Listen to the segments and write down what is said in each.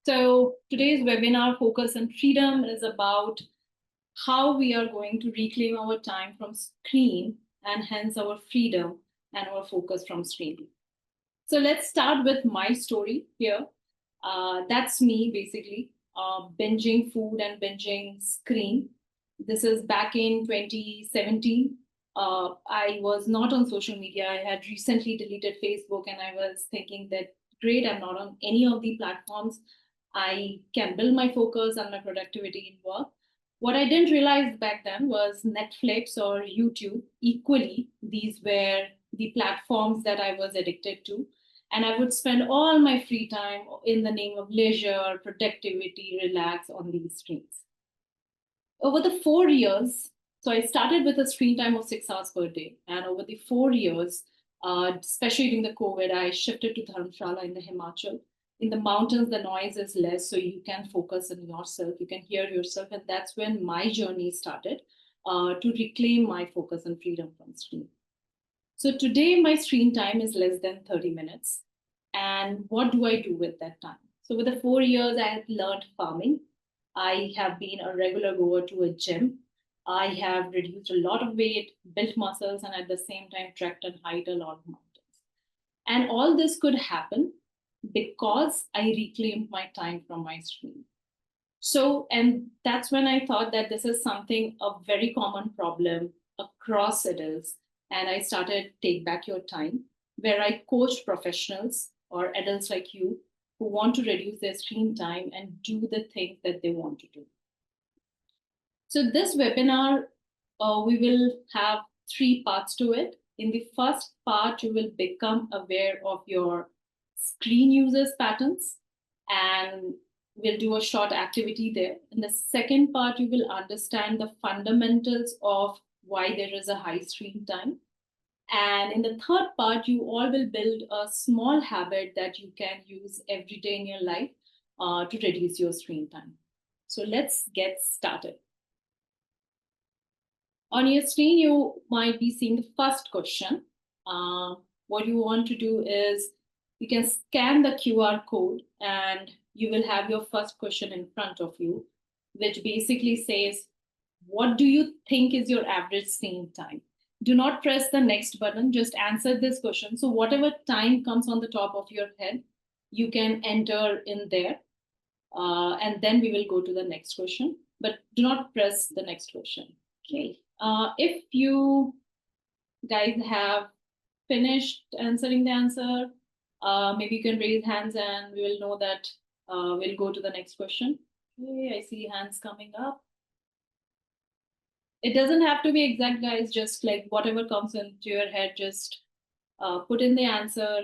So today's webinar, Focus and Freedom, is about how we are going to reclaim our time from screen and hence our freedom and our focus from screen. So let's start with my story here. That's me basically binging food and binging screen. This is back in 2017. I was not on social media. I had recently deleted Facebook and I was thinking that great, I'm not on any of the platforms. I can build my focus and my productivity in work. What I didn't realize back then was Netflix or YouTube equally, these were the platforms that I was addicted to. And I would spend all my free time in the name of leisure, productivity, relax on these screens. Over the 4 years, so I started with a screen time of 6 hours per day. And over the 4 years, especially during the COVID, I shifted to Dharamshala in the Himachal. In the mountains, the noise is less, so you can focus on yourself, you can hear yourself. And that's when my journey started to reclaim my focus and freedom from screen. So today, my screen time is less than 30 minutes. And what do I do with that time? So, with the 4 years, I have learned farming. I have been a regular goer to a gym. I have reduced a lot of weight, built muscles, and at the same time, trekked and hiked a lot of mountains. And all this could happen because I reclaimed my time from my screen. So, and that's when I thought that this is something, a very common problem across adults. And I started Take Back Your Time, where I coached professionals or adults like you who want to reduce their screen time and do the things that they want to do. So, this webinar, we will have three parts to it. In the first part, you will become aware of your screen users patterns, and we'll do a short activity there. In the second part, you will understand the fundamentals of why there is a high screen time. And in the third part, you all will build a small habit that you can use every day in your life to reduce your screen time. So let's get started. On your screen, you might be seeing the first question. What you want to do is you can scan the QR code and you will have your first question in front of you, which basically says, what do you think is your average screen time? Do not press the next button, just answer this question. So whatever time comes on the top of your head, you can enter in there. And then we will go to the next question, but do not press the next question. Okay. If you guys have finished answering the answer, maybe you can raise hands and we will know that we'll go to the next question. Okay, I see hands coming up. It doesn't have to be exact, guys, just like whatever comes into your head, just put in the answer,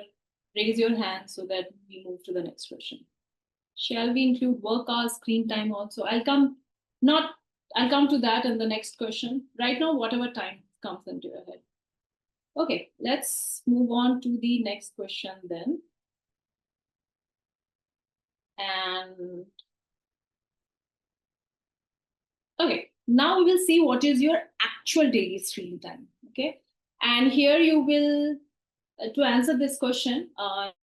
raise your hand so that we move to the next question. Shall we include work hours, screen time also? I'll come to that in the next question. Right now, whatever time comes into your head. Okay, let's move on to the next question then. And okay, now we will see what is your actual daily screen time. Okay, and here you will, to answer this question,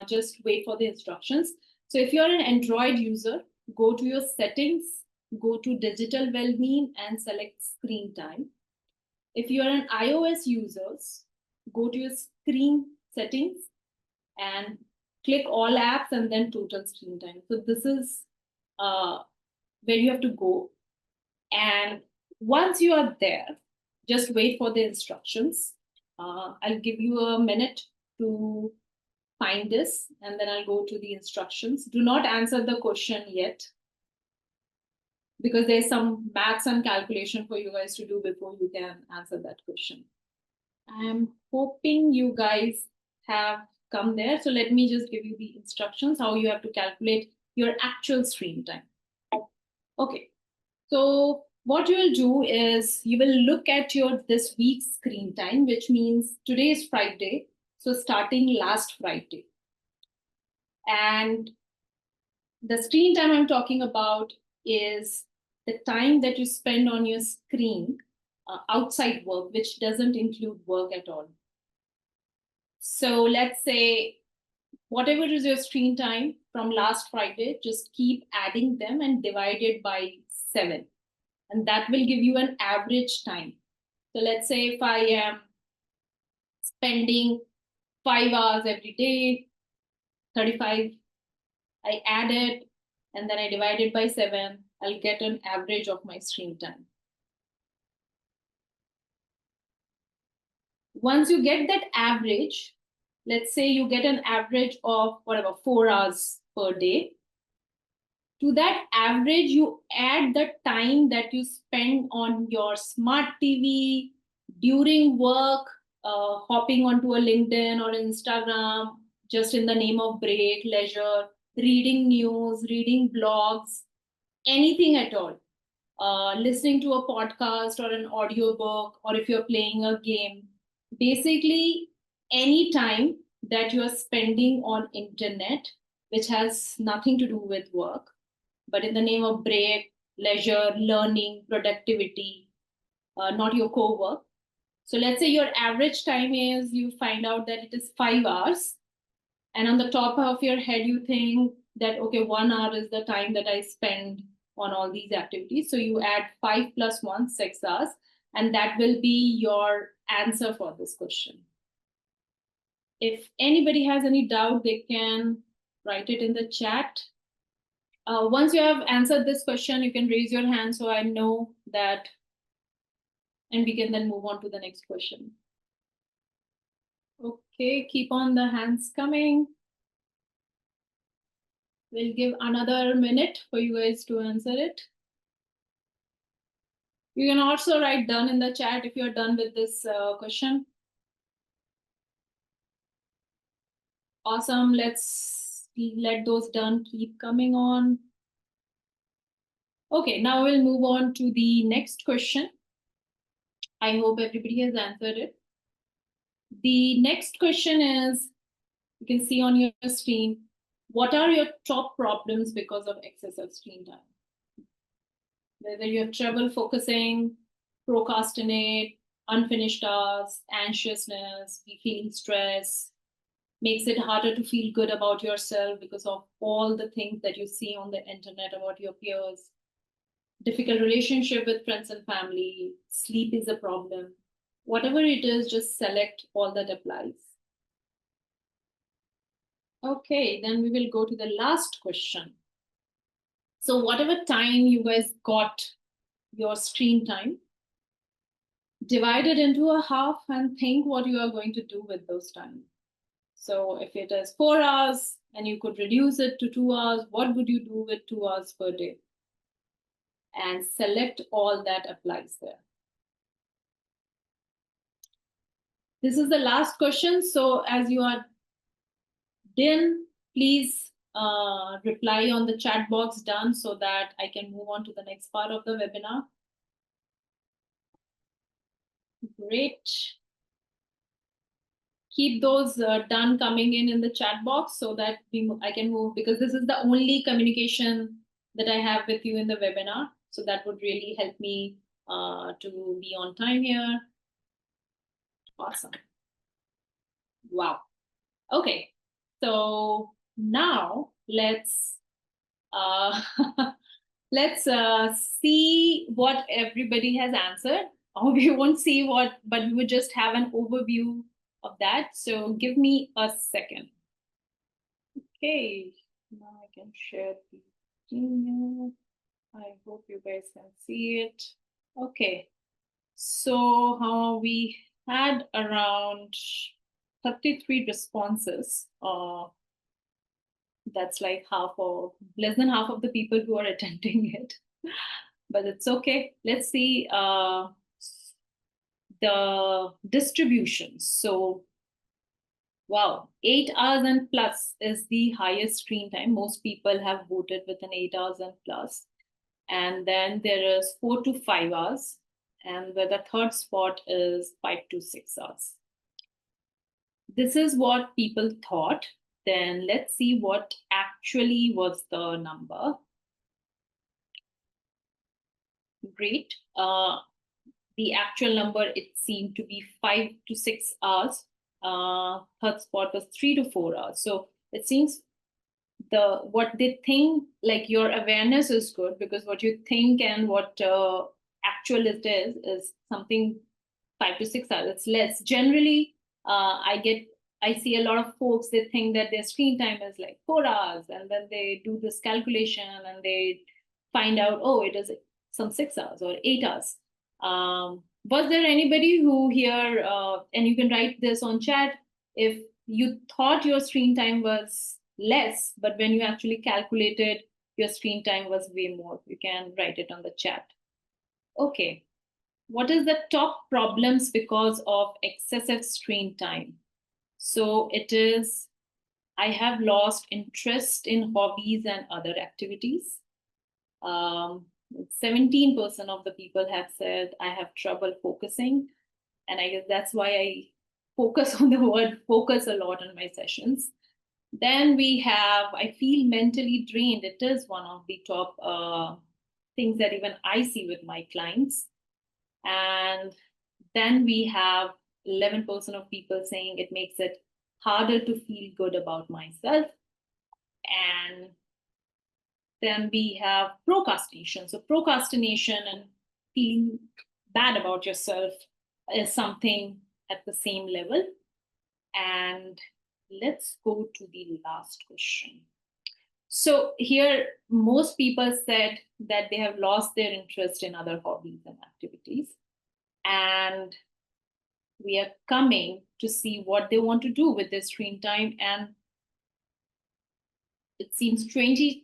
just wait for the instructions. So if you're an Android user, go to your settings, go to digital well-being and select screen time. If you're an iOS user, go to your screen settings and click all apps and then total screen time. So this is where you have to go. And once you are there, just wait for the instructions. I'll give you a minute to find this and then I'll go to the instructions. Do not answer the question yet because there's some maths and calculation for you guys to do before you can answer that question. I'm hoping you guys have come there. So let me just give you the instructions, how you have to calculate your actual screen time. Okay, so what you will do is you will look at your this week's screen time, which means today is Friday. So starting last Friday. And the screen time I'm talking about is the time that you spend on your screen outside work, which doesn't include work at all. So let's say whatever is your screen time from last Friday, just keep adding them and divide it by 7. And that will give you an average time. So let's say if I am spending 5 hours every day, 35, I add it and then I divide it by 7, I'll get an average of my screen time. Once you get that average, let's say you get an average of whatever 4 hours per day. To that average, you add the time that you spend on your smart TV, during work, hopping onto a LinkedIn or Instagram, just in the name of break, leisure, reading news, reading blogs, anything at all. Listening to a podcast or an audiobook, or if you're playing a game, basically any time that you are spending on internet, which has nothing to do with work, but in the name of break, leisure, learning, productivity, not your co-work. So let's say your average time is, you find out that it is 5 hours, and on the top of your head you think that okay, 1 hour is the time that I spend on all these activities. So you add 5 plus 1, 6 hours, and that will be your answer for this question. If anybody has any doubt, they can write it in the chat. Once you have answered this question, you can raise your hand so I know that, and we can then move on to the next question. Okay, keep on the hands coming. We'll give another minute for you guys to answer it. You can also write done in the chat if you're done with this question. Awesome. Let's let those done keep coming on. Okay, now we'll move on to the next question. I hope everybody has answered it. The next question is, you can see on your screen, what are your top problems because of excessive screen time? Whether you have trouble focusing, procrastinate, unfinished tasks, anxiousness, feeling stress, makes it harder to feel good about yourself because of all the things that you see on the internet about your peers, difficult relationship with friends and family, sleep is a problem. Whatever it is, just select all that applies. Okay, then we will go to the last question. So whatever time you guys got your screen time, divide it into a half and think what you are going to do with those time. So if it is 4 hours and you could reduce it to 2 hours, what would you do with 2 hours per day? And select all that applies there. This is the last question. So as you are done, please reply on the chat box done so that I can move on to the next part of the webinar. Great. Keep those done coming in the chat box so that I can move, because this is the only communication that I have with you in the webinar. So that would really help me to be on time here. Awesome. Wow. Okay. So now let's let's see what everybody has answered. Or we won't see what, but we would just have an overview of that. So give me a second. Okay, now I can share the email. I hope you guys can see it. Okay, so we had around 33 responses. That's like less than half of the people who are attending it, but it's okay. Let's see the distribution. So wow, 8 hours and plus is the highest screen time. Most people have voted with an 8 hours and plus. And then there is 4 to 5 hours. And the third spot is 5 to 6 hours. This is what people thought. Then let's see what actually was the number. Great. The actual number, it seemed to be 5 to 6 hours. Third spot was 3 to 4 hours. So It seems what they think, like your awareness is good, because what you think and what actual it is something 5 to 6 hours. It's less. Generally, I see a lot of folks, they think that their screen time is like 4 hours, and then they do this calculation and they find out, oh, it is some 6 hours or 8 hours. Was there anybody who here, and you can write this on chat, if you thought your screen time was less, but when you actually calculated, your screen time was way more? You can write it on the chat. Okay. What is the top problems because of excessive screen time? So it is, I have lost interest in hobbies and other activities. 17% of the people have said I have trouble focusing. And I guess that's why I focus on the word focus a lot in my sessions. Then we have, I feel mentally drained. It is one of the top things that even I see with my clients. And then we have 11% of people saying it makes it harder to feel good about myself. And then we have procrastination. So procrastination and feeling bad about yourself is something at the same level. And let's go to the last question. So here, most people said that they have lost their interest in other hobbies and activities. And we are coming to see what they want to do with their screen time. And it seems 27%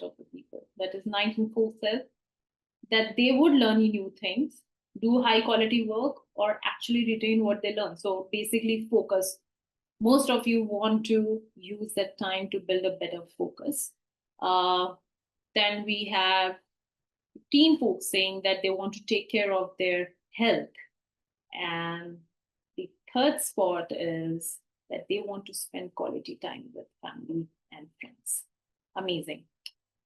of the people, that is 19.4, says that they would learn new things, do high quality work, or actually retain what they learn. So basically, focus. Most of you want to use that time to build a better focus. Then we have 15 folks saying that they want to take care of their health. And the third spot is that they want to spend quality time with family and friends. Amazing.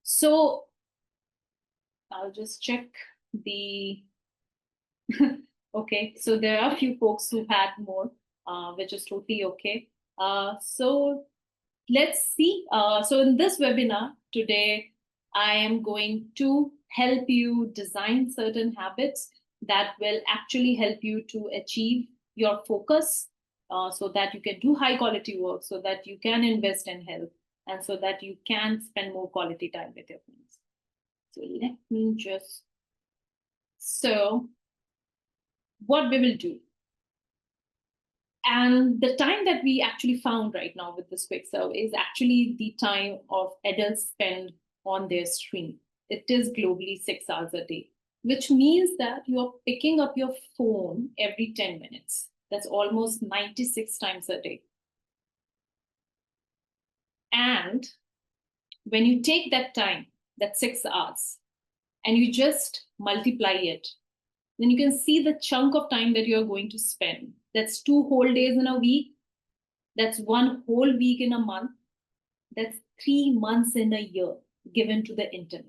So I'll just check the, okay, so there are a few folks who had more, which is totally okay. So let's see. So in this webinar today, I am going to help you design certain habits that will actually help you to achieve your focus, so that you can do high quality work, so that you can invest in health, and so that you can spend more quality time with your friends. So let me just, so what we will do. And the time that we actually found right now with this quick survey is actually the time of adults spend on their screen. It is globally 6 hours a day, which means that you're picking up your phone every 10 minutes. That's almost 96 times a day. And when you take that time, that 6 hours, and you just multiply it, then you can see the chunk of time that you're going to spend. That's 2 whole days in a week. That's 1 whole week in a month. That's 3 months in a year given to the internet.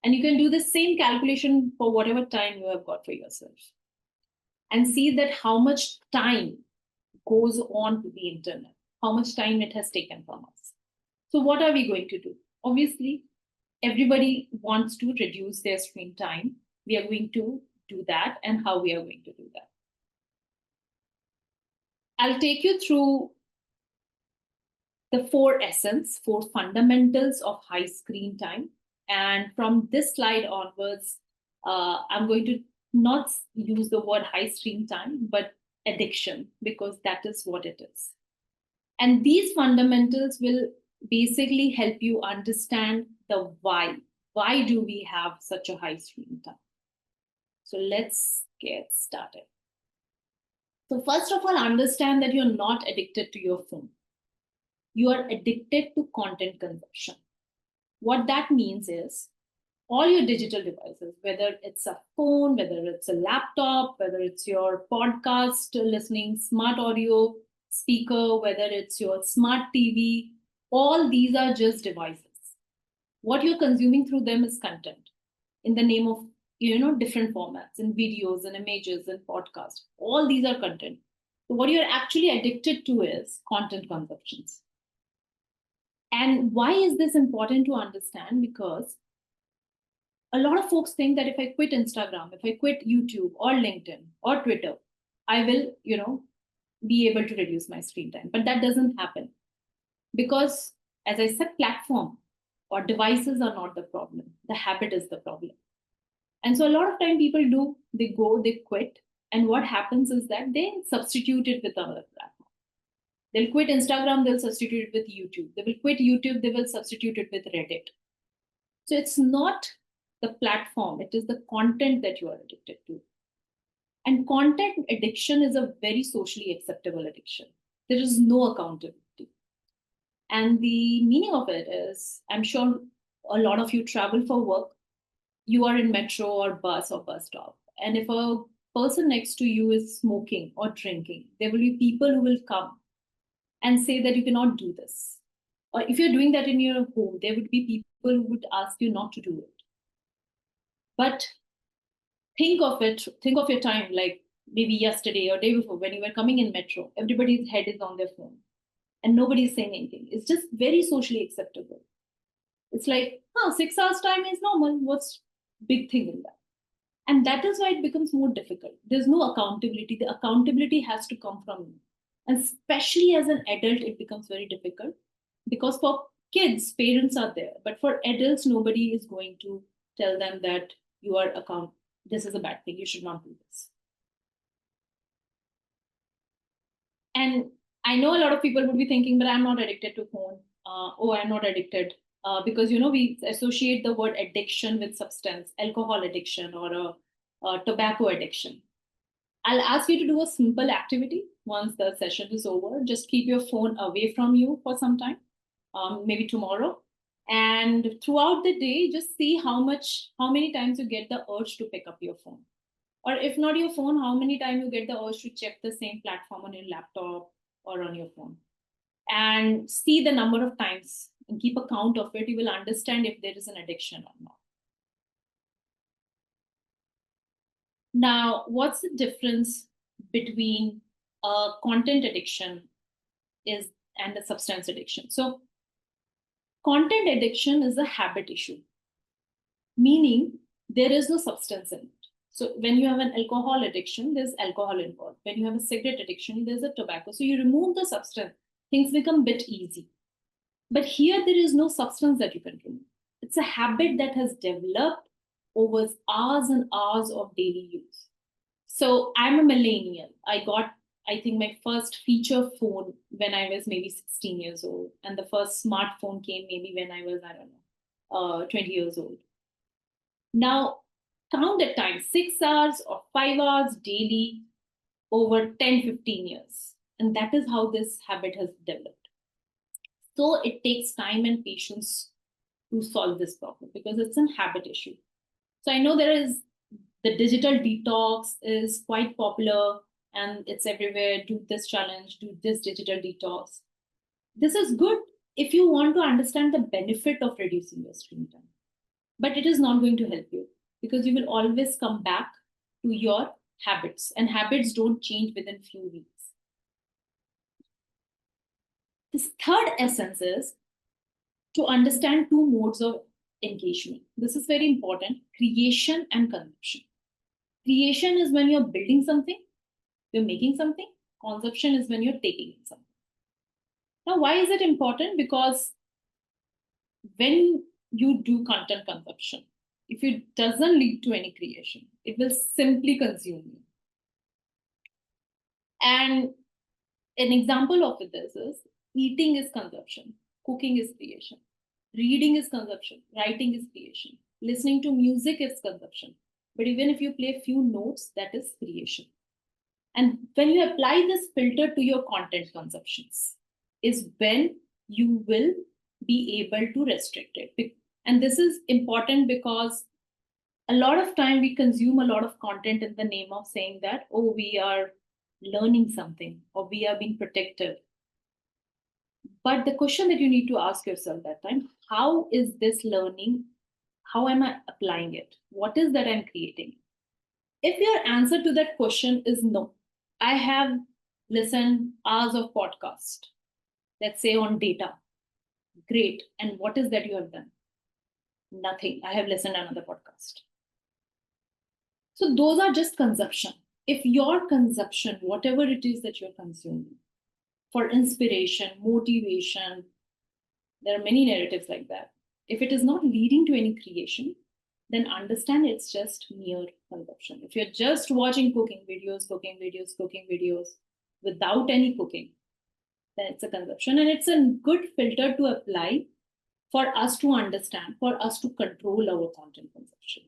And you can do the same calculation for whatever time you have got for yourself, and see that how much time goes on to the internet, how much time it has taken from us. So what are we going to do? Obviously, everybody wants to reduce their screen time. We are going to do that, and how we are going to do that. I'll take you through the 4 essence, 4 fundamentals of high screen time. And from this slide onwards, I'm going to not use the word high screen time, but addiction, because that is what it is. And these fundamentals will basically help you understand the why. Why do we have such a high screen time? So let's get started. So first of all, understand that you're not addicted to your phone. You are addicted to content consumption. What that means is all your digital devices, whether it's a phone, whether it's a laptop, whether it's your podcast listening, smart audio speaker, whether it's your smart TV, all these are just devices. What you're consuming through them is content in the name of, different formats and videos and images and podcasts. All these are content. What you're actually addicted to is content consumptions. And why is this important to understand? Because a lot of folks think that if I quit Instagram, if I quit YouTube or LinkedIn or Twitter, I will, be able to reduce my screen time. But that doesn't happen because, as I said, platform or devices are not the problem. The habit is the problem. And so a lot of time people do, they go, they quit. And what happens is that they substitute it with another platform. They'll quit Instagram, they'll substitute it with YouTube. They will quit YouTube, they will substitute it with Reddit. So it's not the platform, it is the content that you are addicted to. And content addiction is a very socially acceptable addiction. There is no accountability. And the meaning of it is, I'm sure a lot of you travel for work, you are in metro or bus stop. And if a person next to you is smoking or drinking, there will be people who will come and say that you cannot do this. Or if you're doing that in your home, there would be people who would ask you not to do it. But think of your time like maybe yesterday or day before when you were coming in metro, everybody's head is on their phone and nobody's saying anything. It's just very socially acceptable. It's like, 6 hours time is normal. What's big thing in that? And that is why it becomes more difficult. There's no accountability. The accountability has to come from you. And especially as an adult, it becomes very difficult because for kids, parents are there. But for adults, nobody is going to tell them that you are this is a bad thing. You should not do this. And I know a lot of people would be thinking, but I'm not addicted to phone. I'm not addicted. Because we associate the word addiction with substance, alcohol addiction or a tobacco addiction. I'll ask you to do a simple activity once the session is over. Just keep your phone away from you for some time, maybe tomorrow. And throughout the day, just see how many times you get the urge to pick up your phone. Or if not your phone, how many times you get the urge to check the same platform on your laptop or on your phone. And see the number of times and keep a count of it. You will understand if there is an addiction or not. Now, what's the difference between a content addiction and a substance addiction? So, content addiction is a habit issue, meaning there is no substance in it. So, when you have an alcohol addiction, there's alcohol involved. When you have a cigarette addiction, there's a tobacco. So, you remove the substance, things become a bit easy. But here, there is no substance that you can remove. It's a habit that has developed over hours and hours of daily use. So I'm a millennial. I think, my first feature phone when I was maybe 16 years old. And the first smartphone came maybe when I was, 20 years old. Now, count the time, 6 hours or 5 hours daily over 10, 15 years. And that is how this habit has developed. So it takes time and patience to solve this problem because it's a habit issue. So I know the digital detox is quite popular and it's everywhere. Do this challenge, do this digital detox. This is good if you want to understand the benefit of reducing your screen time. But it is not going to help you because you will always come back to your habits, and habits don't change within few weeks. This third essence is to understand two modes of engagement. This is very important: creation and consumption. Creation is when you're building something, you're making something. Consumption is when you're taking in something. Now, why is it important? Because when you do content consumption, if it doesn't lead to any creation, it will simply consume you. And an example of this is eating is consumption, cooking is creation, reading is consumption, writing is creation, listening to music is consumption. But even if you play a few notes, that is creation. And when you apply this filter to your content consumptions, is when you will be able to restrict it. And this is important because a lot of time we consume a lot of content in the name of saying that, oh, we are learning something or we are being protective. But the question that you need to ask yourself that time, how is this learning? How am I applying it? What is that I'm creating? If your answer to that question is no, I have listen hours of podcast, let's say on data. Great. And what is that you have done? Nothing. I have listened to another podcast. So those are just consumption. If your consumption, whatever it is that you're consuming, for inspiration, motivation, there are many narratives like that. If it is not leading to any creation, then understand it's just mere consumption. If you're just watching cooking videos without any cooking, then it's a consumption. And it's a good filter to apply for us to understand, for us to control our content consumption.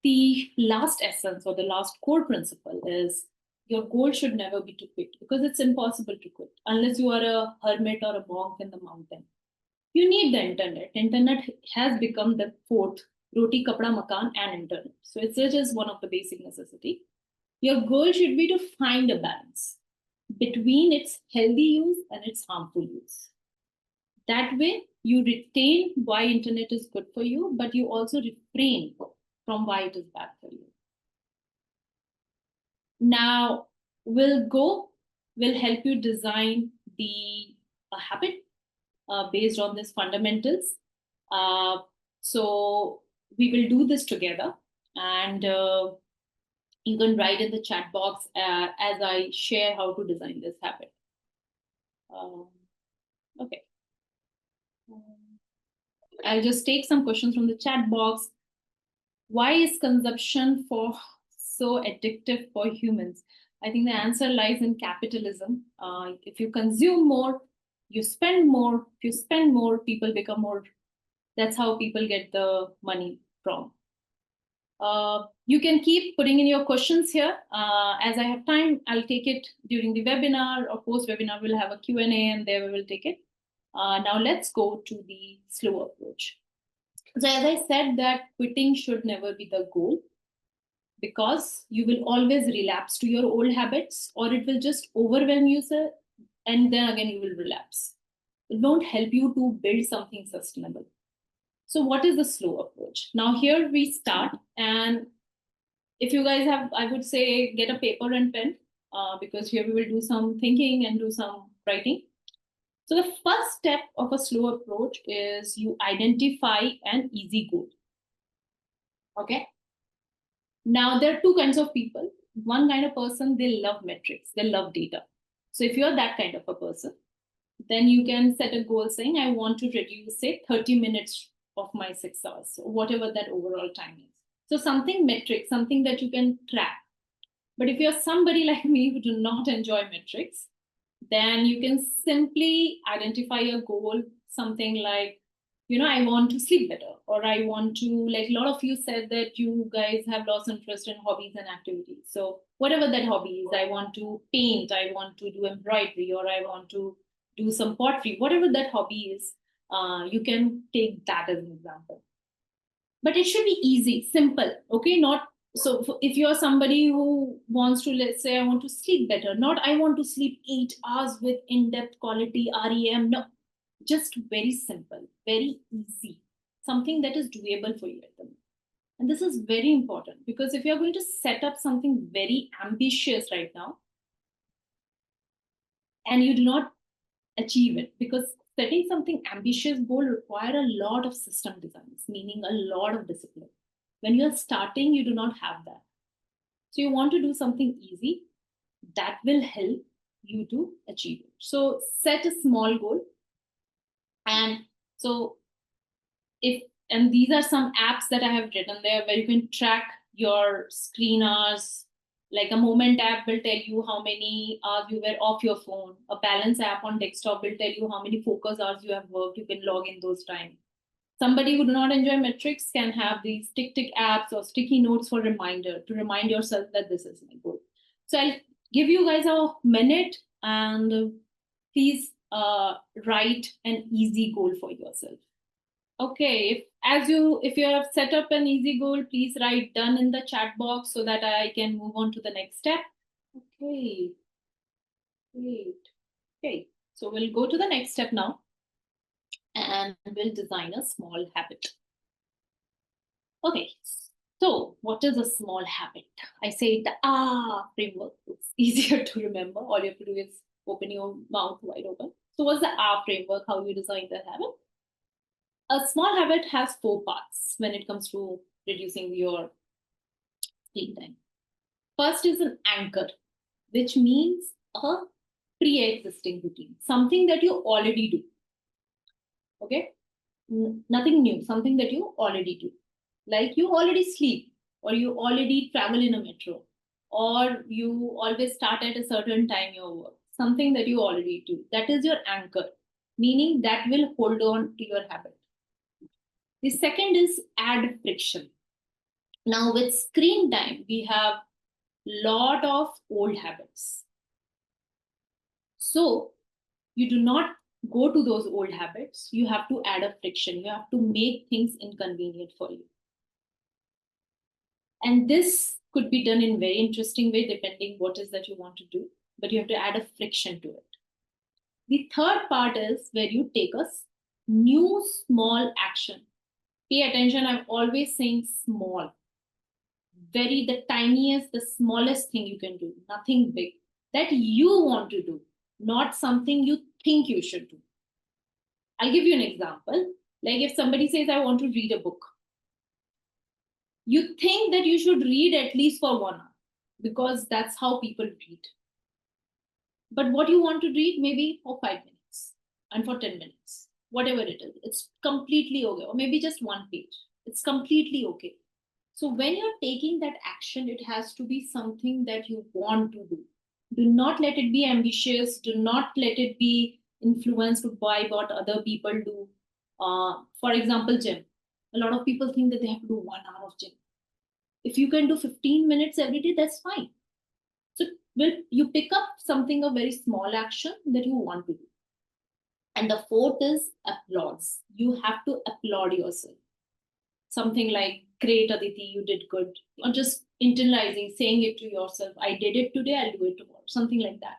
The last essence or the last core principle is your goal should never be to quit, because it's impossible to quit unless you are a hermit or a monk in the mountain. You need the internet. Internet has become the fourth roti, kapda, makan, and internet. So it's just one of the basic necessity. Your goal should be to find a balance between its healthy use and its harmful use. That way, you retain why internet is good for you, but you also refrain from why it is bad for you. Now, we'll help you design the habit based on these fundamentals. So we will do this together, and you can write in the chat box as I share how to design this habit. Okay. I'll just take some questions from the chat box. Why is consumption so addictive for humans? I think the answer lies in capitalism. If you consume more, you spend more. If you spend more, people become more. That's how people get the money from. You can keep putting in your questions here. As I have time, I'll take it during the webinar or post-webinar. We'll have a Q&A and there we will take it. Now let's go to the slow approach. So as I said, that quitting should never be the goal, because you will always relapse to your old habits, or it will just overwhelm you, sir, and then again you will relapse. It won't help you to build something sustainable. So what is the slow approach? Now here we start, and if you guys have, I would say, get a paper and pen, because here we will do some thinking and do some writing. So the first step of a slow approach is you identify an easy goal. Okay. Now there are two kinds of people. One kind of person, they love metrics, they love data. So if you're that kind of a person, then you can set a goal saying, I want to reduce, say, 30 minutes of my 6 hours, so whatever that overall time is. So something metric, something that you can track. But if you're somebody like me who do not enjoy metrics, then you can simply identify a goal, something like, I want to sleep better, or I want to, like a lot of you said that you guys have lost interest in hobbies and activities. So whatever that hobby is, I want to paint, I want to do embroidery, or I want to do some pottery, whatever that hobby is, you can take that as an example. But it should be easy, simple, okay? Not so if you're somebody who wants to, let's say, I want to sleep better, not I want to sleep 8 hours with in-depth quality REM. No, just very simple, very easy, something that is doable for you at the moment. And this is very important, because if you're going to set up something very ambitious right now and you do not achieve it, because setting something ambitious goal require a lot of system designs, meaning a lot of discipline. When you're starting, you do not have that. So you want to do something easy that will help you to achieve it. So set a small goal. And so and these are some apps that I have written there where you can track your screen hours. Like a Moment app will tell you how many hours you were off your phone. A Balance app on desktop will tell you how many focus hours you have worked. You can log in those times. Somebody who do not enjoy metrics can have these tick apps or sticky notes for reminder, to remind yourself that this is my goal. So I'll give you guys a minute, and please write an easy goal for yourself. Okay, if you have set up an easy goal, please write done in the chat box so that I can move on to the next step. Okay, great. Okay, so we'll go to the next step now, and we'll design a small habit. Okay, So, what is a small habit? I say the framework. It's easier to remember. All you have to do is open your mouth wide open. So, what's the framework? How you design the habit? A small habit has four parts when it comes to reducing your screen time. First is an anchor, which means a pre-existing routine, something that you already do. Okay, nothing new, something that you already do. Like you already sleep, or you already travel in a metro, or you always start at a certain time your work. Something that you already do. That is your anchor, meaning that will hold on to your habit. The second is add friction. Now with screen time, we have lot of old habits. So you do not go to those old habits. You have to add a friction. You have to make things inconvenient for you. And this could be done in very interesting way depending what is that you want to do, but you have to add a friction to it. The third part is where you take a new small action. Pay attention, I'm always saying small. Very the tiniest, the smallest thing you can do, nothing big that you want to do, not something you think you should do. I'll give you an example. Like if somebody says, I want to read a book, you think that you should read at least for 1 hour because that's how people read. But what you want to read, maybe for 5 minutes and for 10 minutes, whatever it is, it's completely okay. Or maybe just one page, it's completely okay. So when you're taking that action, it has to be something that you want to do. Do not let it be ambitious. Do not let it be influenced by what other people do. For example, gym. A lot of people think that they have to do 1 hour of gym. If you can do 15 minutes every day, that's fine. So will you pick up something, a very small action that you want to do. And the fourth is applause. You have to applaud yourself. Something like, great Aditi, you did good. Or just internalizing, saying it to yourself, I did it today, I'll do it tomorrow. Something like that.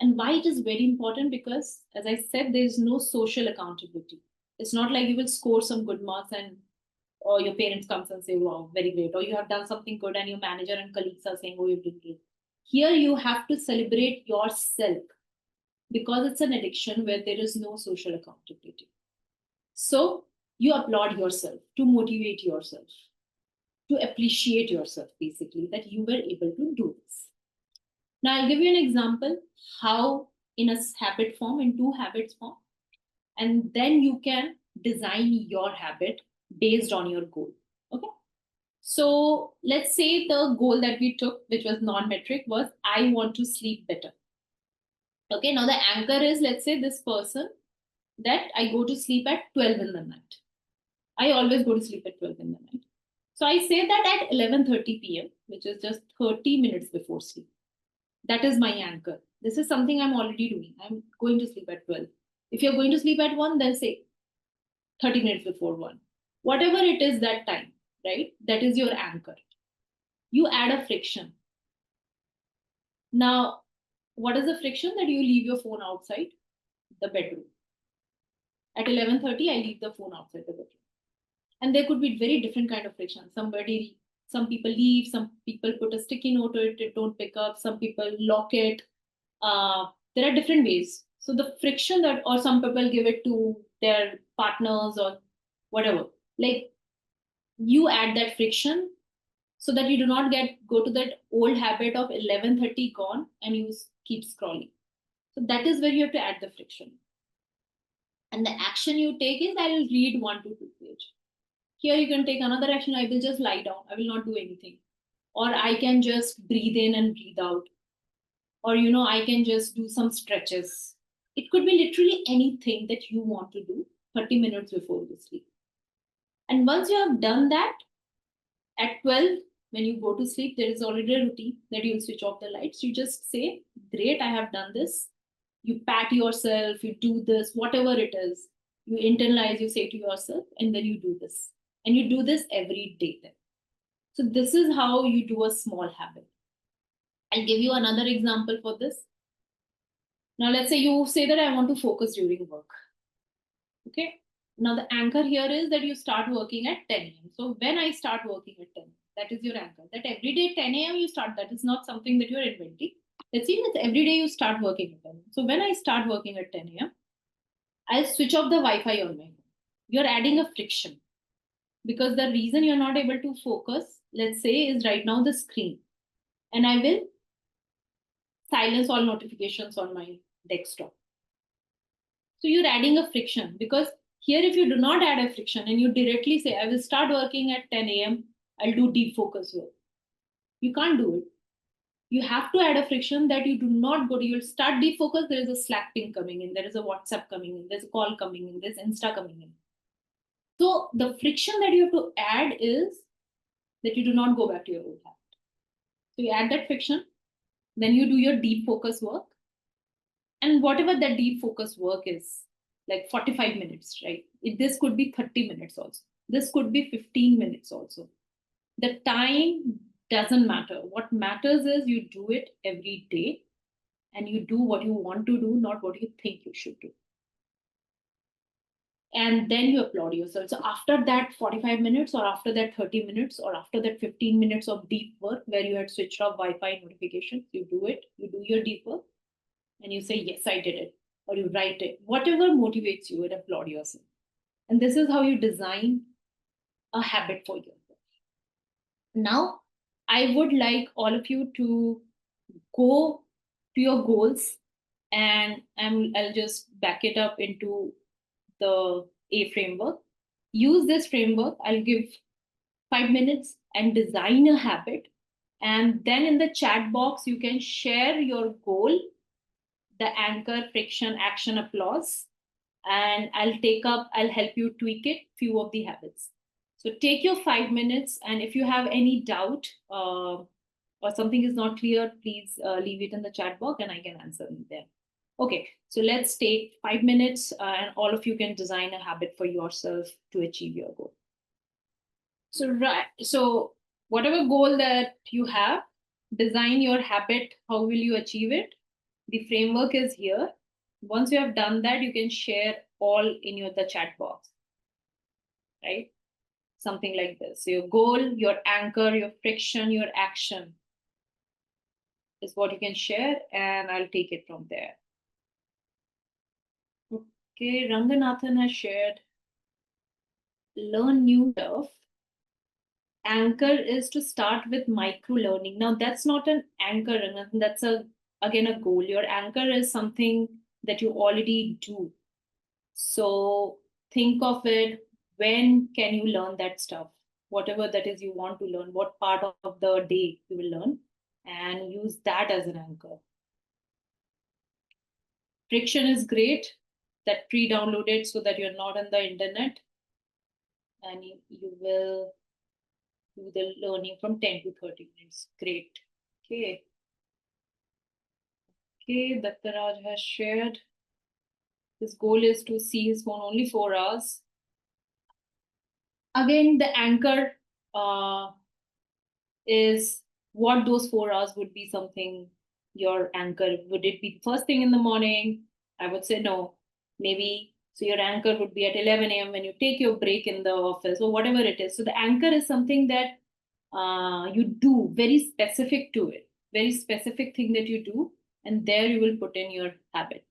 And why it is very important, because as I said, there is no social accountability. It's not like you will score some good marks and or your parents comes and say, wow, very great. Or you have done something good and your manager and colleagues are saying, oh, you did great. Here you have to celebrate yourself because it's an addiction where there is no social accountability. So you applaud yourself to motivate yourself, to appreciate yourself, basically, that you were able to do this. Now, I'll give you an example how in a habit form, in two habits form, and then you can design your habit based on your goal. Okay. So let's say the goal that we took, which was non-metric, was I want to sleep better. Okay. Now the anchor is, let's say, this person that I go to sleep at 12 in the night. I always go to sleep at 12 in the night. So I say that at 11:30 p.m., which is just 30 minutes before sleep. That is my anchor. This is something I'm already doing. I'm going to sleep at 12. If you're going to sleep at 1, then say 30 minutes before 1. Whatever it is that time, right? That is your anchor. You add a friction. Now, what is the friction? That you leave your phone outside the bedroom. At 11:30, I leave the phone outside the bedroom. And there could be very different kind of friction. Some people leave, some people put a sticky note to it, don't pick up, some people lock it. There are different ways. So the friction that, or some people give it to their partners or whatever. Like you add that friction so that you do not go to that old habit of 11:30 gone and you keep scrolling. So that is where you have to add the friction. And the action you take is I will read 1 to 2 pages. Here you can take another action. I will just lie down. I will not do anything. Or I can just breathe in and breathe out. Or, I can just do some stretches. It could be literally anything that you want to do 30 minutes before you sleep. And once you have done that, at 12, when you go to sleep, there is already a routine that you'll switch off the lights. You just say, great, I have done this. You pat yourself, you do this, whatever it is. You internalize, you say to yourself, and then you do this. And you do this every day then. So this is how you do a small habit. I'll give you another example for this. Now let's say you say that I want to focus during work. Okay. Now the anchor here is that you start working at 10 a.m. So when I start working at 10, That is your anchor. That every day 10 a.m. you start. That is not something that you're inventing. Let's see, it's every day you start working at 10 a.m. So when I start working at 10 a.m., I'll switch off the Wi-Fi on my phone. You're adding a friction because the reason you're not able to focus, let's say, is right now the screen. And I will silence all notifications on my desktop. So you're adding a friction because here, if you do not add a friction and you directly say, I will start working at 10 a.m., I'll do deep focus work. You can't do it. You have to add a friction that you do not go to, you'll start deep focus. There is a Slack ping coming in, there is a WhatsApp coming in, there's a call coming in, there's Insta coming in. So the friction that you have to add is that you do not go back to your old habit. So you add that friction, then you do your deep focus work. And whatever that deep focus work is, like 45 minutes, right? This could be 30 minutes also. This could be 15 minutes also. The time doesn't matter. What matters is you do it every day and you do what you want to do, not what you think you should do. And then you applaud yourself. So after that 45 minutes or after that 30 minutes or after that 15 minutes of deep work where you had switched off Wi-Fi notifications, you do it, you do your deep work and you say, yes, I did it. Or you write it, whatever motivates you, and applaud yourself. And this is how you design a habit for yourself. Now, I would like all of you to go to your goals, and I'll just back it up into the A framework. Use this framework. I'll give 5 minutes and design a habit. And then in the chat box, you can share your goal, the anchor, friction, action, applause. And I'll help you tweak it, few of the habits. So take your 5 minutes. And if you have any doubt or something is not clear, please leave it in the chat box and I can answer them there. Okay, so let's take 5 minutes and all of you can design a habit for yourself to achieve your goal. So whatever goal that you have, design your habit. How will you achieve it? The framework is here. Once you have done that, you can share all in the chat box, right? Something like this. So your goal, your anchor, your friction, your action is what you can share, and I'll take it from there. Okay, Ranganathan has shared, learn new stuff. Anchor is to start with micro learning. Now that's not an anchor, that's again a goal. Your anchor is something that you already do. So think of it, when can you learn that stuff? Whatever that is you want to learn, what part of the day you will learn, and use that as an anchor. Friction is great, that pre-download it so that you're not on the internet, and you will do the learning from 10 to 30 minutes. Great. Okay. Okay, Daktaraj has shared. His goal is to see his phone only 4 hours. Again, the anchor is what those 4 hours would be something your anchor. Would it be the first thing in the morning? I would say no. Maybe so your anchor would be at 11 a.m. when you take your break in the office or whatever it is. So the anchor is something that you do, very specific to it, very specific thing that you do, and there you will put in your habit.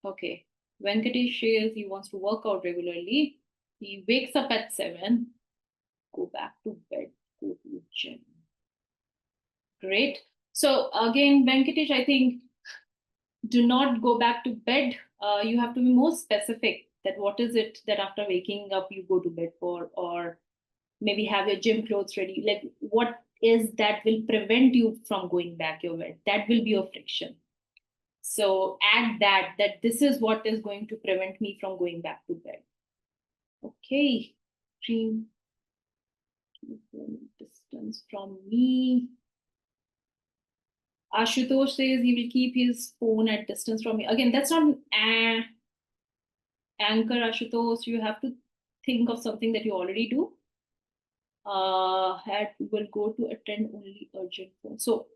Okay, Venkatesh says he wants to work out regularly. He wakes up at 7, go back to bed, go to gym. Great. So again, Venkatesh, I think do not go back to bed. You have to be more specific that what is it that after waking up you go to bed for, or maybe have your gym clothes ready. Like what is that will prevent you from going back your bed? That will be your friction. So add that this is what is going to prevent me from going back to bed. Okay. Dream distance from me. Ashutosh says he will keep his phone at distance from me. Again, that's not an anchor, Ashutosh. You have to think of something that you already do. Will go to attend only urgent phone. So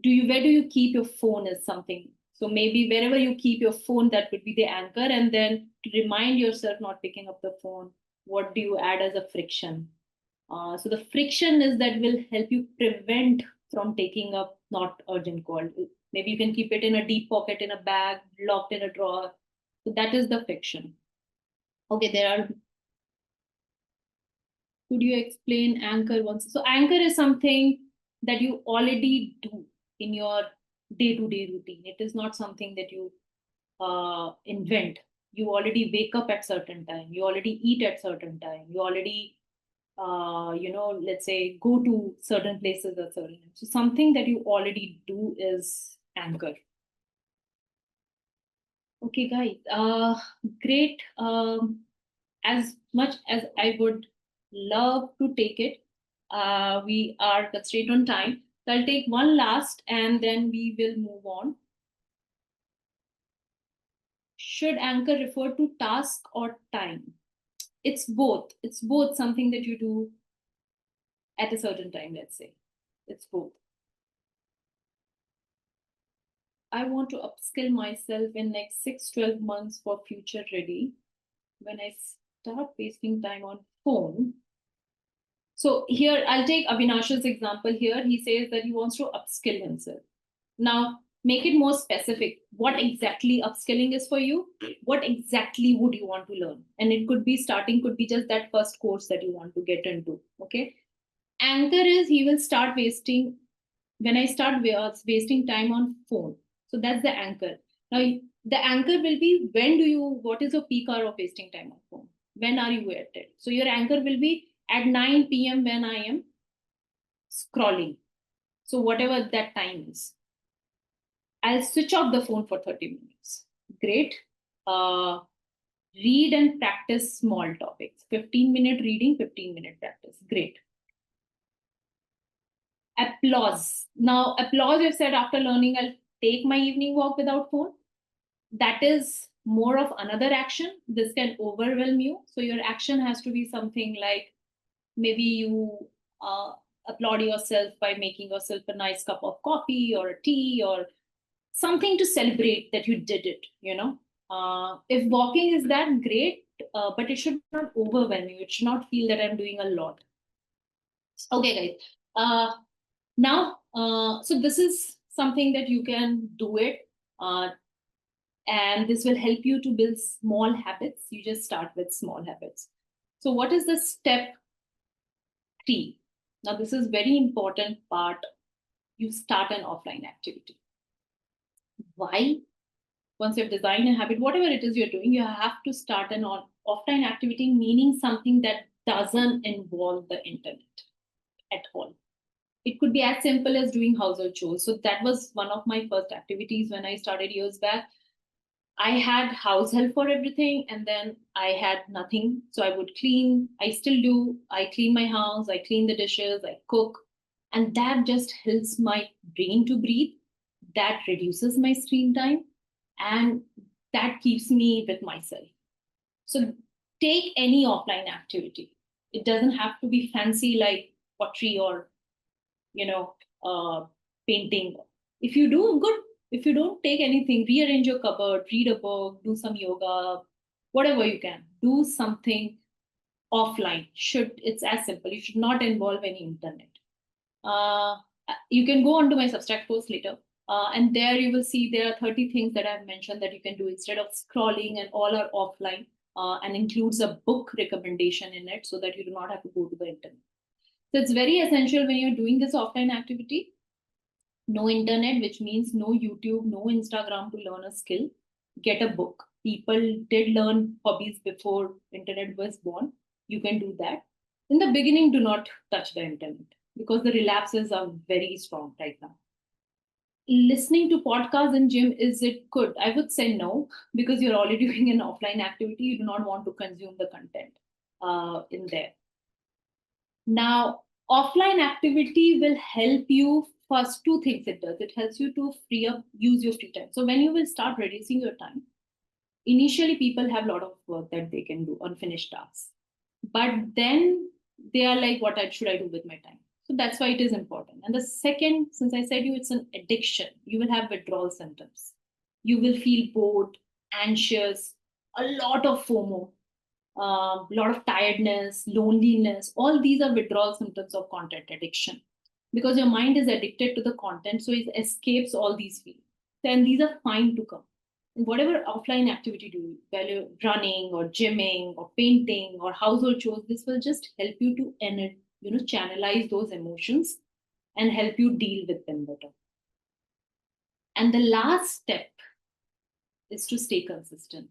where do you keep your phone is something. So maybe wherever you keep your phone, that would be the anchor. And then to remind yourself not picking up the phone, what do you add as a friction? So the friction is that will help you prevent from taking up not urgent call. Maybe you can keep it in a deep pocket in a bag, locked in a drawer. So that is the friction. Okay, there are. Could you explain anchor once? So anchor is something that you already do in your day-to-day routine. It is not something that you invent. You already wake up at certain time. You already eat at certain time. You already let's say go to certain places at certain time. So something that you already do is anchor. Okay, guys. Great. As much as I would love to take it, we are constrained on time. So I'll take one last and then we will move on. Should anchor refer to task or time? It's both. It's both something that you do at a certain time, let's say. It's both. I want to upskill myself in next 6-12 months for future ready. When I start wasting time on phone. So here I'll take Avinash's example here. He says that he wants to upskill himself. Now make it more specific. What exactly upskilling is for you? What exactly would you want to learn? And it could be starting, could be just that first course that you want to get into. Okay. Anchor is he will start wasting when I start wasting time on phone. So that's the anchor. Now the anchor will be when do you what is your peak hour of wasting time on phone? When are you at it? So your anchor will be at 9 p.m. when I am scrolling. So whatever that time is. I'll switch off the phone for 30 minutes. Great. Uh, read and practice small topics. 15-minute reading, 15-minute practice. Great. Applause. Now, applause, you've said after learning, I'll take my evening walk without phone. That is more of another action. This can overwhelm you. So your action has to be something like maybe you applaud yourself by making yourself a nice cup of coffee or a tea or something to celebrate that you did it, if walking is that great, but it should not overwhelm you. It should not feel that I'm doing a lot. Okay, guys. Now, so this is something that you can do it. And this will help you to build small habits. You just start with small habits. So what is the step 3? Now, this is very important part. You start an offline activity. Why? Once you've designed a habit, whatever it is you're doing, you have to start an offline activity, meaning something that doesn't involve the internet at all. It could be as simple as doing household chores. So that was one of my first activities when I started years back. I had house help for everything, and then I had nothing. So I would clean. I still do. I clean my house. I clean the dishes. I cook. And that just helps my brain to breathe. That reduces my screen time. And that keeps me with myself. So take any offline activity. It doesn't have to be fancy like pottery or, you know, painting. If you do, good. If you don't, take anything, rearrange your cupboard, read a book, do some yoga, whatever you can. Do something offline. It's as simple. You should not involve any internet. Uh, you can go onto my Substack post later. And there you will see there are 30 things that I've mentioned that you can do instead of scrolling, and all are offline, and includes a book recommendation in it so that you do not have to go to the internet. So it's very essential when you're doing this offline activity. No internet, which means no YouTube, no Instagram to learn a skill. Get a book. People did learn hobbies before internet was born. You can do that. In the beginning, do not touch the internet because the relapses are very strong right now. Listening to podcasts in gym, is it good? I would say no, because you're already doing an offline activity. You do not want to consume the content in there. Now, offline activity will help you. First, two things it does. It helps you to use your free time. So when you will start reducing your time, initially people have a lot of work that they can do, unfinished tasks. But then they are like, what should I do with my time? So that's why it is important. And the second, since I said it's an addiction, you will have withdrawal symptoms. You will feel bored, anxious, a lot of FOMO. a lot of tiredness, loneliness. All these are withdrawal symptoms of content addiction because your mind is addicted to the content, so it escapes all these feelings. And these are fine to come. Whatever offline activity do, whether you're running or gymming or painting or household chores, this will just help you to channelize those emotions and help you deal with them better. And the last step is to stay consistent.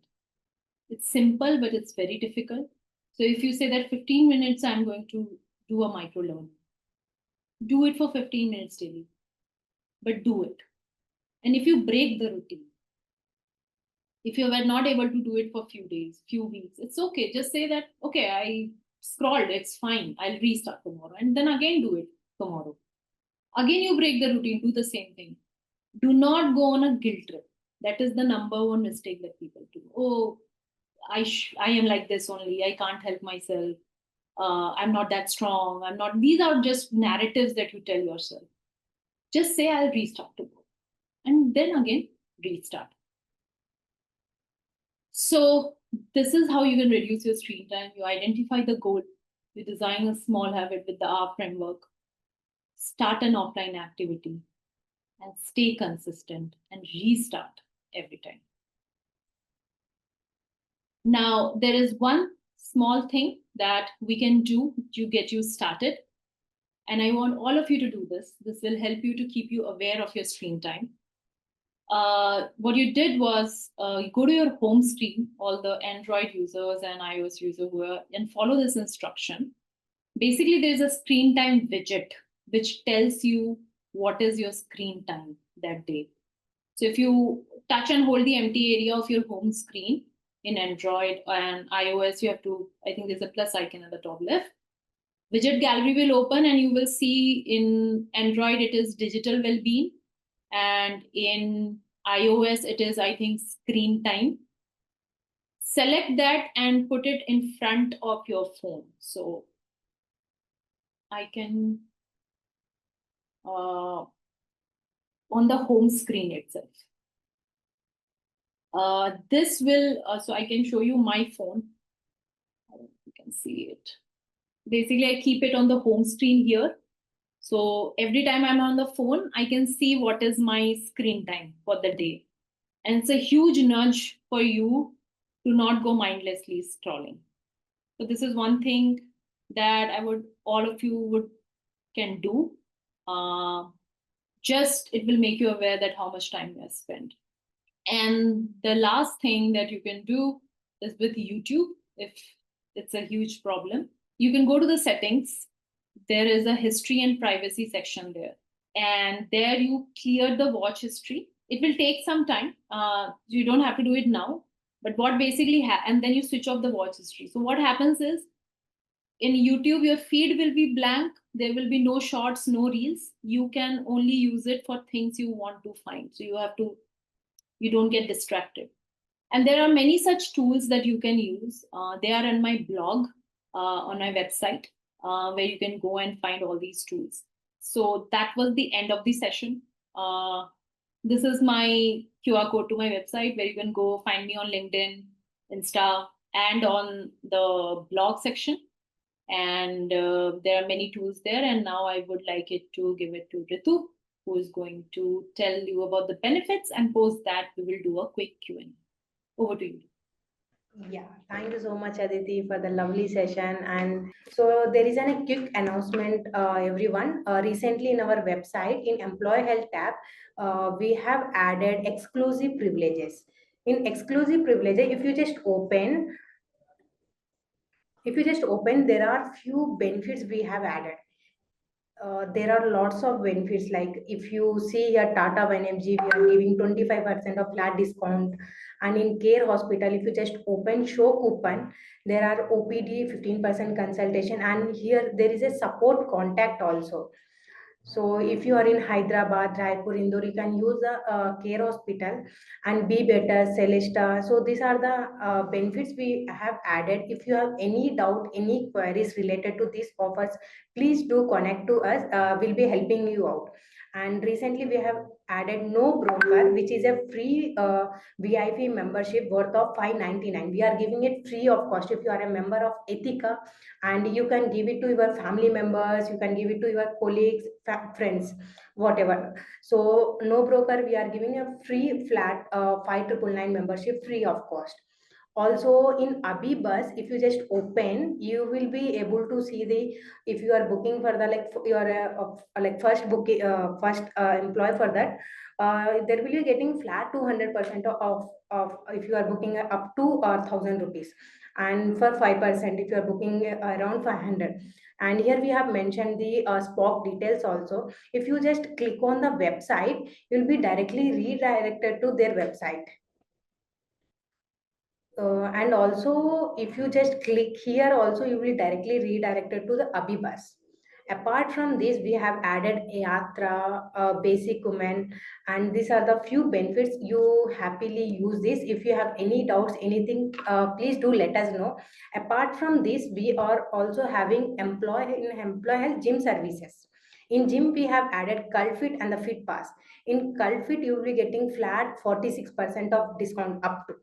It's simple, but it's very difficult. So if you say that 15 minutes, I'm going to do a micro learn, do it for 15 minutes daily, but do it. And if you break the routine, if you were not able to do it for few days, few weeks, it's okay. Just say that, okay, I scrolled, it's fine. I'll restart tomorrow. And then again do it tomorrow. Again, you break the routine, do the same thing. Do not go on a guilt trip. That is the number one mistake that people do. Oh, I am like this only. I can't help myself. I'm not that strong. I'm not. These are just narratives that you tell yourself. Just say, I'll restart tomorrow. And then again, restart. So, this is how you can reduce your screen time. You identify the goal, you design a small habit with the R framework, start an offline activity, and stay consistent and restart every time. Now, there is one small thing that we can do to get you started. And I want all of you to do this. This will help you to keep you aware of your screen time. What you did was you go to your home screen, all the Android users and iOS users who are, and follow this instruction. Basically, there's a screen time widget which tells you what is your screen time that day. So if you touch and hold the empty area of your home screen in Android and iOS, you have to, I think there's a plus icon at the top left. Widget gallery will open and you will see in Android it is digital well-being, and in iOS it is, I think, screen time. Select that and put it in front of your phone. So I can on the home screen itself. This will, so I can show you my phone. You can see it. Basically, I keep it on the home screen here. So every time I'm on the phone, I can see what is my screen time for the day. And it's a huge nudge for you to not go mindlessly scrolling. So this is one thing that all of you can do. Just it will make you aware that how much time you have spent. And the last thing that you can do is with YouTube, if it's a huge problem, you can go to the settings. There is a history and privacy section there. And there you clear the watch history. It will take some time. You don't have to do it now. But what basically and then you switch off the watch history. So what happens is in YouTube, your feed will be blank. There will be no shorts, no reels. You can only use it for things you want to find. So you don't get distracted. And there are many such tools that you can use. They are on my blog, on my website, where you can go and find all these tools. So that was the end of the session. This is my QR code to my website where you can go find me on LinkedIn, Insta, and on the blog section. And there are many tools there. And now I would like it to give it to Ritu, who is going to tell you about the benefits, and post that we will do a quick Q&A. Over to you. Yeah, thank you so much, Aditi, for the lovely session. And so there is a quick announcement, everyone. Recently, in our website, in Employee Health tab, we have added exclusive privileges. In exclusive privileges, if you just open, there are few benefits we have added. There are lots of benefits, like if you see your Tata Energy, we are giving 25% of flat discount. And in Care Hospital, if you just open show coupon, there are OPD 15% consultation, and here there is a support contact also. So if you are in Hyderabad, Raipur, Indore, you can use the Care Hospital and Be Better, Celesta. So these are the benefits we have added. If you have any doubt, any queries related to these offers, please do connect to us. We'll be helping you out. And recently we have added no broker, which is a free VIP membership worth of 599. We are giving it free of cost if you are a member of Ethica, and you can give it to your family members, you can give it to your colleagues, friends, whatever. So no broker, we are giving a free flat 5999 membership free of cost. Also in Abibus, if you just open, you will be able to see the, if you are booking for the like you are like first book first employee for that, there will be getting flat 200% of if you are booking up to 1,000 rupees, and for 5% if you are booking around 500. And here we have mentioned the Spock details also. If you just click on the website, you'll be directly redirected to their website. And also, if you just click here, also you will directly redirected to the Abibus. Apart from this, we have added Yatra, Basic Women, and these are the few benefits. You happily use this. If you have any doubts, anything, please do let us know. Apart from this, we are also having employee health gym services. In gym, we have added Cult Fit and the Fit Pass. In Cult Fit, you will be getting flat 46% of discount up to.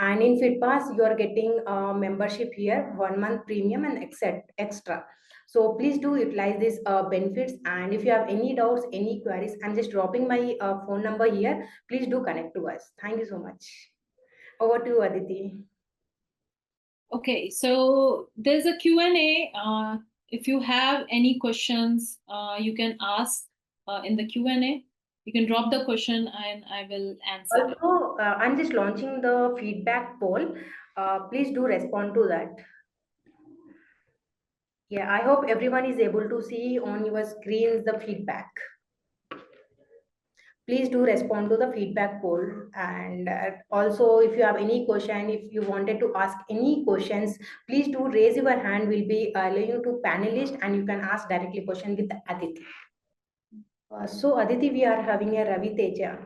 And in FitPass, you are getting a membership here, 1 month premium and extra. So please do utilize these benefits. And if you have any doubts, any queries, I'm just dropping my phone number here. Please do connect to us. Thank you so much. Over to you, Aditi. Okay, so there's a Q&A. If you have any questions, you can ask in the Q&A. You can drop the question and I will answer it. Also, I'm just launching the feedback poll. Please do respond to that. Yeah, I hope everyone is able to see on your screens the feedback. Please do respond to the feedback poll. And also, if you have any question, if you wanted to ask any questions, please do raise your hand. We'll be allowing you to panelist and you can ask directly question with Aditi. So Aditi, we are having a Ravi Teja.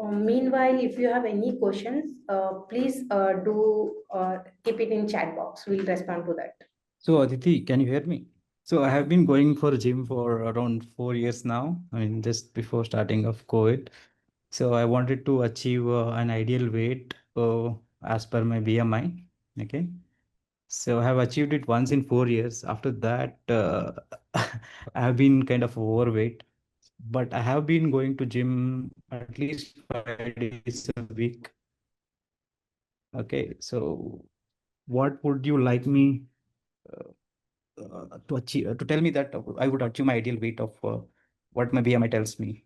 Meanwhile, if you have any questions, please do keep it in chat box. We'll respond to that. So Aditi, can you hear me? So I have been going for gym for around 4 years now. I mean, just before starting of COVID. So I wanted to achieve an ideal weight as per my BMI. Okay. So I have achieved it once in 4 years. After that, I have been kind of overweight. But I have been going to gym at least 5 days a week. Okay. So what would you like me to achieve, to tell me that I would achieve my ideal weight of what my BMI tells me?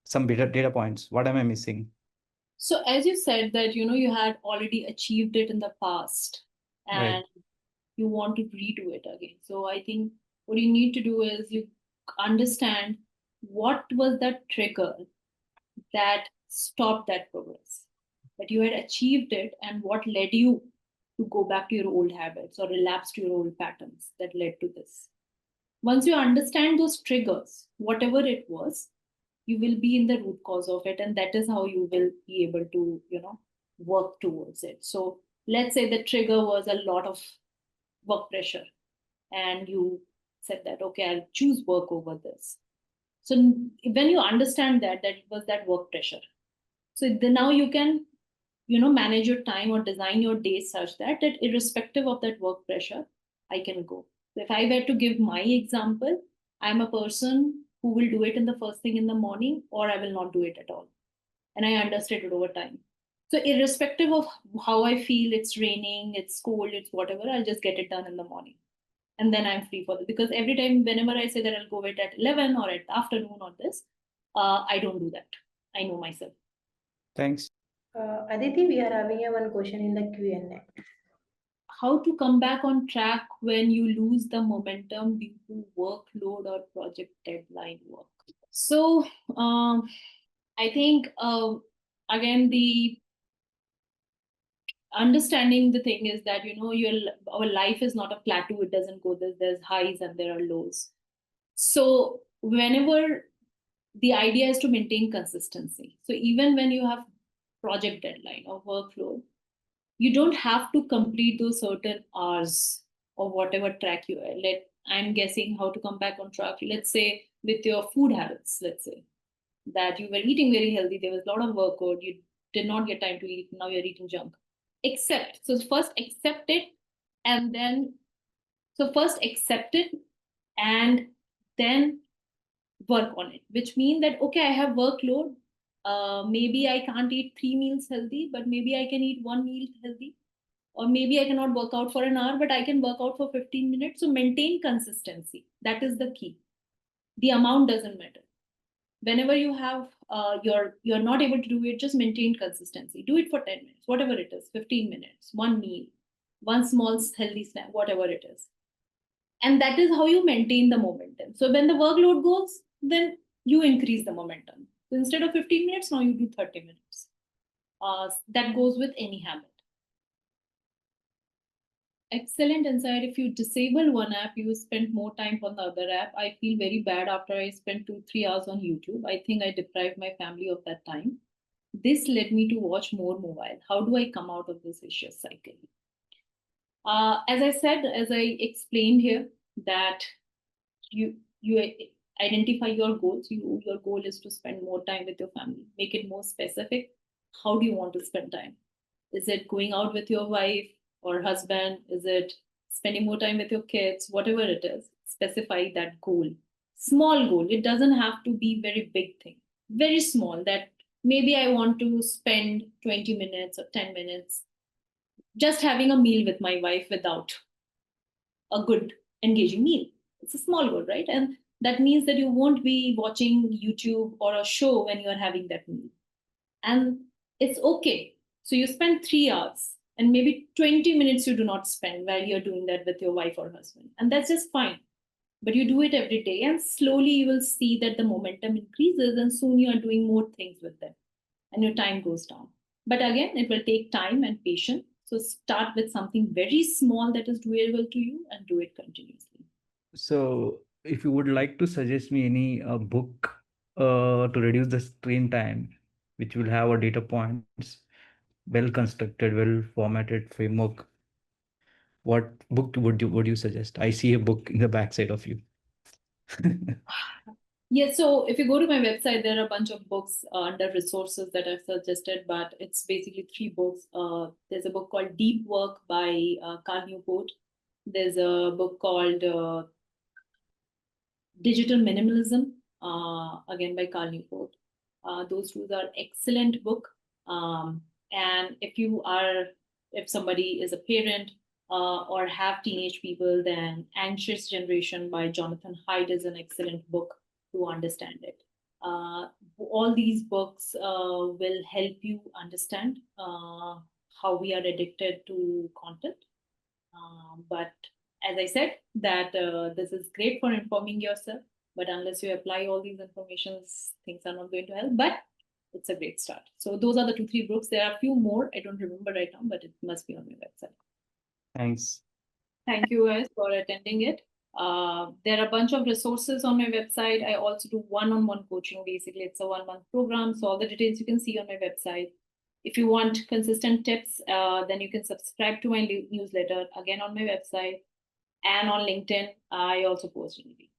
Some data points. What am I missing? So as you said that, you had already achieved it in the past and Right. you want to redo it again. So I think what you need to do is you understand what was that trigger that stopped that progress, that you had achieved it and what led you to go back to your old habits or relapse to your old patterns that led to this. Once you understand those triggers, whatever it was, you will be in the root cause of it, and that is how you will be able to work towards it. So let's say the trigger was a lot of work pressure and you said that, okay, I'll choose work over this. So when you understand that it was that work pressure, so then now you can manage your time or design your day such that irrespective of that work pressure, I can go. So if I were to give my example, I'm a person who will do it in the first thing in the morning or I will not do it at all. And I understood it over time. So irrespective of how I feel, it's raining, it's cold, it's whatever, I'll just get it done in the morning. And then I'm free for it. Because every time, whenever I say that I'll go it at 11 or at the afternoon or this, I don't do that. I know myself. Thanks. Aditi, we are having a one question in the Q&A. How to come back on track when you lose the momentum due to workload or project deadline work? So I think again the understanding the thing is that our life is not a plateau. It doesn't go there's highs and there are lows. So whenever the idea is to maintain consistency. So even when you have project deadline or workload, you don't have to complete those certain hours or whatever track you are. I'm guessing how to come back on track. Let's say with your food habits, let's say, that you were eating very healthy, there was a lot of workload, you did not get time to eat, now you're eating junk. Accept. So first accept it, and then, so first accept it and then work on it, which means that, okay, I have workload. Maybe I can't eat 3 meals healthy, but maybe I can eat 1 meal healthy. Or maybe I cannot work out for an hour, but I can work out for 15 minutes. So maintain consistency. That is the key. The amount doesn't matter. Whenever you have you're not able to do it, just maintain consistency. Do it for 10 minutes, whatever it is, 15 minutes, 1 meal, one small healthy snack, whatever it is. And that is how you maintain the momentum. So when the workload goes, then you increase the momentum. So instead of 15 minutes, now you do 30 minutes. That goes with any habit. Excellent insight. If you disable one app, you spend more time on the other app. I feel very bad after I spent 2-3 hours on YouTube. I think I deprived my family of that time. This led me to watch more mobile. How do I come out of this vicious cycle? As I said, as I explained here, that you identify your goals. Your goal is to spend more time with your family. Make it more specific. How do you want to spend time? Is it going out with your wife or husband? Is it spending more time with your kids? Whatever it is, specify that goal. Small goal. It doesn't have to be very big thing. Very small. That maybe I want to spend 20 minutes or 10 minutes just having a meal with my wife without a good engaging meal. It's a small goal, right? And that means that you won't be watching YouTube or a show when you're having that meal. And it's okay. So you spend 3 hours and maybe 20 minutes you do not spend while you're doing that with your wife or husband. And that's just fine. But you do it every day, and slowly you will see that the momentum increases, and soon you are doing more things with them and your time goes down. But again, it will take time and patience. So start with something very small that is doable to you and do it continuously. So, if you would like to suggest me any book to reduce the screen time, which will have a data points, well constructed, well formatted framework, what book would you suggest? I see a book in the backside of you. Yes, so if you go to my website, there are a bunch of books under resources that I've suggested, but it's basically 3 books. There's a book called Deep Work by Carl Newport. There's a book called Digital Minimalism, again by Carl Newport. Those two are excellent book. And if somebody is a parent or have teenage people, then Anxious Generation by Jonathan Haidt is an excellent book to understand it. All these books will help you understand how we are addicted to content. But as I said, that this is great for informing yourself, but unless you apply all these informations, things are not going to help. But it's a great start. So those are the 2-3 books. There are a few more. I don't remember right now, but it must be on my website. Thanks. Thank you guys for attending it. There are a bunch of resources on my website. I also do one-on-one coaching. Basically, it's a 1-month program. So all the details you can see on my website. If you want consistent tips, then you can subscribe to my newsletter, again on my website, and on LinkedIn. I also post daily.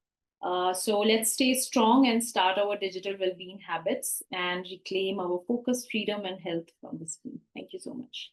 So let's stay strong and start our digital well-being habits and reclaim our focus, freedom, and health from the screen. Thank you so much.